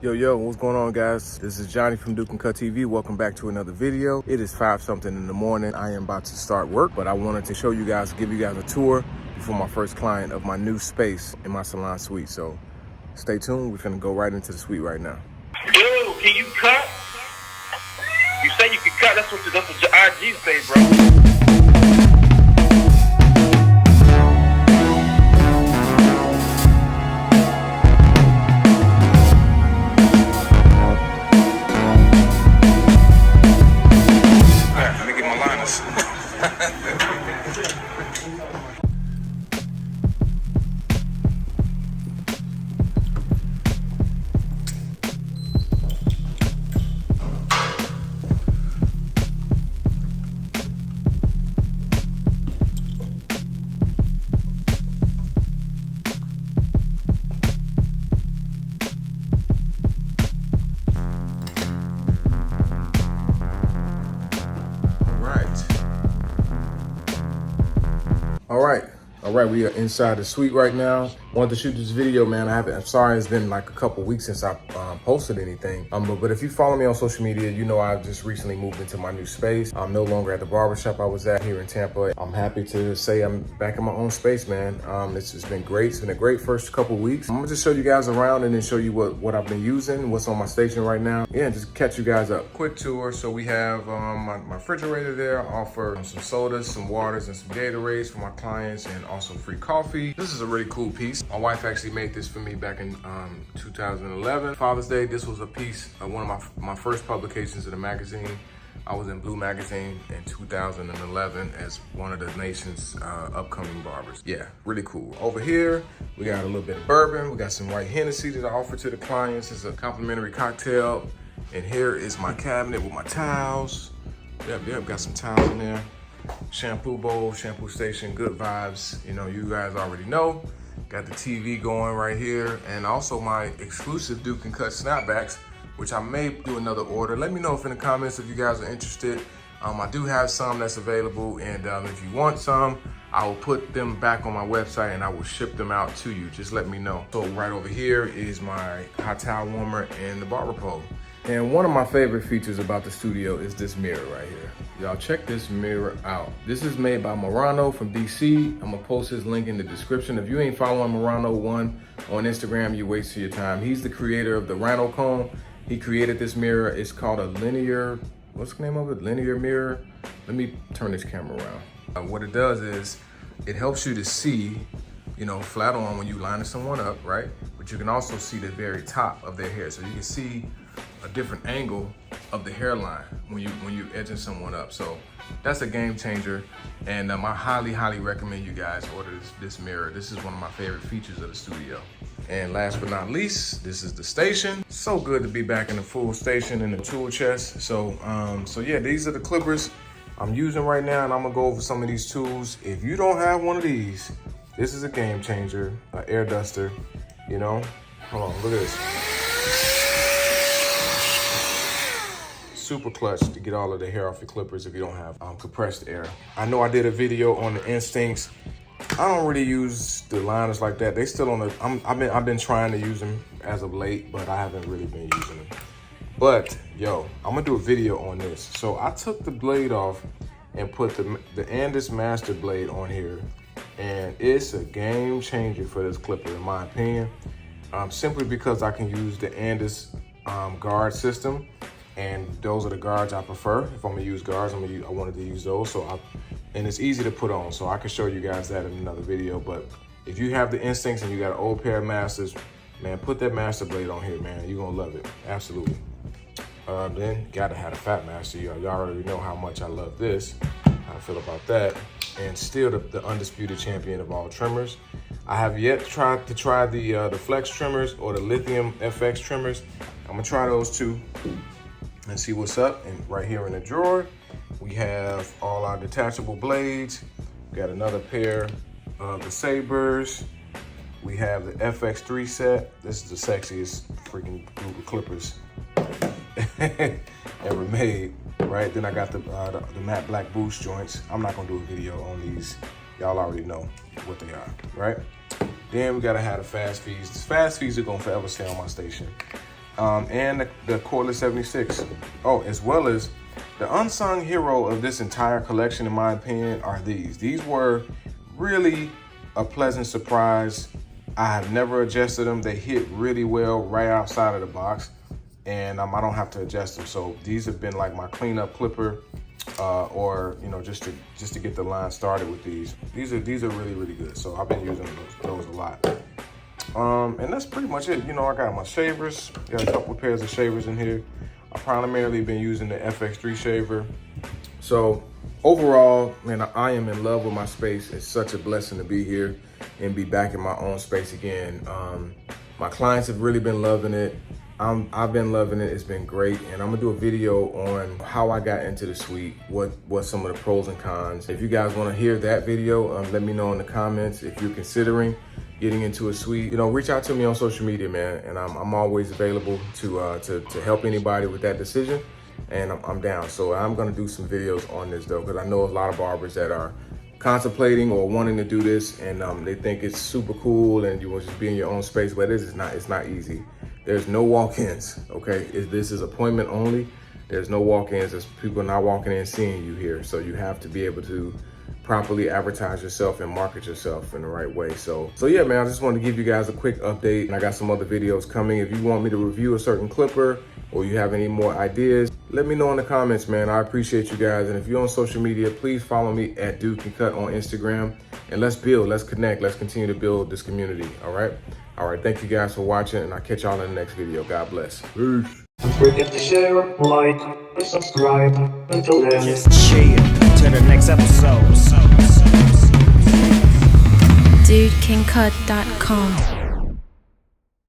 Yo, what's going on, guys? This is Johnny from Dudecancut TV. Welcome back to another video. It is 5-something in the morning. I am about to start work, but I wanted to show you guys, give you guys a tour before my first client of my new space in my salon suite. So stay tuned. We're gonna go right into the suite right now. Yo, can you cut? You say you can cut. That's what your IG say, bro. All right, we are inside the suite right now. Wanted to shoot this video, man. I'm sorry, it's been like a couple weeks since I posted anything. But if you follow me on social media, you know I just recently moved into my new space. I'm no longer at the barbershop I was at here in Tampa. I'm happy to say I'm back in my own space, man. It's been great. It's been a great first couple weeks. I'm gonna just show you guys around and then show you what I've been using, what's on my station right now. Yeah, just catch you guys up. Quick tour. So we have my refrigerator there. I offer some sodas, some waters, and some Gatorades for my clients, and also free coffee. This is a really cool piece. My wife actually made this for me back in 2011. Father's Day, this was a piece of one of my first publications in the magazine. I was in Blue Magazine in 2011 as one of the nation's upcoming barbers. Yeah, really cool. Over here, we got a little bit of bourbon. We got some white Hennessy that I offer to the clients. It's a complimentary cocktail. And here is my cabinet with my towels. Yep, got some towels in there. Shampoo bowl, shampoo station, good vibes. You know, you guys already know. Got the TV going right here, and also my exclusive Dudecancut snapbacks, which I may do another order. Let me know in the comments if you guys are interested. I do have some that's available, and if you want some, I will put them back on my website and I will ship them out to you. Just let me know. So right over here is my hot towel warmer and the barber pole. And one of my favorite features about the studio is this mirror right here. Y'all check this mirror out. This is made by Murano from DC. I'm gonna post his link in the description. If you ain't following Murano1 on Instagram, you waste your time. He's the creator of the Rhino Comb. He created this mirror. It's called a linear, what's the name of it? Linear mirror. Let me turn this camera around. What it does is, it helps you to see, you know, flat on when you lining someone up, right? But you can also see the very top of their hair. So you can see a different angle of the hairline when you edging someone up. So that's a game changer. And I highly recommend you guys order this mirror. This is one of my favorite features of the studio. And last but not least, this is the station. So good to be back in the full station in the tool chest. So yeah, these are the clippers I'm using right now, and I'm gonna go over some of these tools. If you don't have one of these, this is a game changer, an air duster, you know? Hold on, look at this. Super clutch to get all of the hair off your clippers if you don't have compressed air. I know I did a video on the Instincts. I don't really use the liners like that. They still on the, I've been trying to use them as of late, but I haven't really been using them. But yo, I'm gonna do a video on this. So I took the blade off and put the Andis Master blade on here, and it's a game changer for this clipper in my opinion. Simply because I can use the Andis guard system, and those are the guards I prefer. If I'm gonna use guards, I wanted to use those. And it's easy to put on, so I can show you guys that in another video. But if you have the Instincts and you got an old pair of Masters, man, put that Master blade on here, man. You're gonna love it, absolutely. Then gotta have a Fat Master. Y'all already know how much I love this, how I feel about that. And still the undisputed champion of all trimmers. I have yet to try the Flex trimmers or the Lithium FX trimmers. I'm gonna try those too and see what's up. And right here in the drawer, we have all our detachable blades. We got another pair of the Sabers. We have the FX3 set. This is the sexiest freaking group of clippers ever made, right? Then I got the matte black boost joints. I'm not gonna do a video on these. Y'all already know what they are, right? Then we gotta have the fast feeds. The fast feeds are gonna forever stay on my station. and the cordless 76. Oh, as well as the unsung hero of this entire collection, in my opinion, are these. These were really a pleasant surprise. I have never adjusted them. They hit really well right outside of the box, and I don't have to adjust them. So these have been like my cleanup clipper, or you know, just to get the line started with these. These are really good. So I've been using those a lot. And that's pretty much it. You know, I got my shavers. Got a couple pairs of shavers in here. I've primarily been using the FX3 shaver. So overall, man, I am in love with my space. It's such a blessing to be here and be back in my own space again. My clients have really been loving it. I've been loving it. It's been great. And I'm gonna do a video on how I got into the suite, what some of the pros and cons. If you guys wanna hear that video, let me know in the comments. If you're considering getting into a suite, you know, reach out to me on social media, man. And I'm always available to help anybody with that decision. And I'm down. So I'm gonna do some videos on this though, because I know a lot of barbers that are contemplating or wanting to do this, and they think it's super cool and you will just be in your own space, but it's not easy. There's no walk-ins, okay? This is appointment only. There's no walk-ins. There's people not walking in seeing you here. So you have to be able to properly advertise yourself and market yourself in the right way. So yeah, man, I just wanted to give you guys a quick update, and I got some other videos coming. If you want me to review a certain clipper or you have any more ideas, let me know in the comments, man. I appreciate you guys. And if you're on social media, please follow me at Dudecancut on Instagram, and let's build, let's connect, let's continue to build this community, all right? All right, thank you guys for watching, and I'll catch y'all in the next video. God bless. Peace. Don't forget to share, like, and subscribe. Until then, just chill till the next episode. Dudecancut.com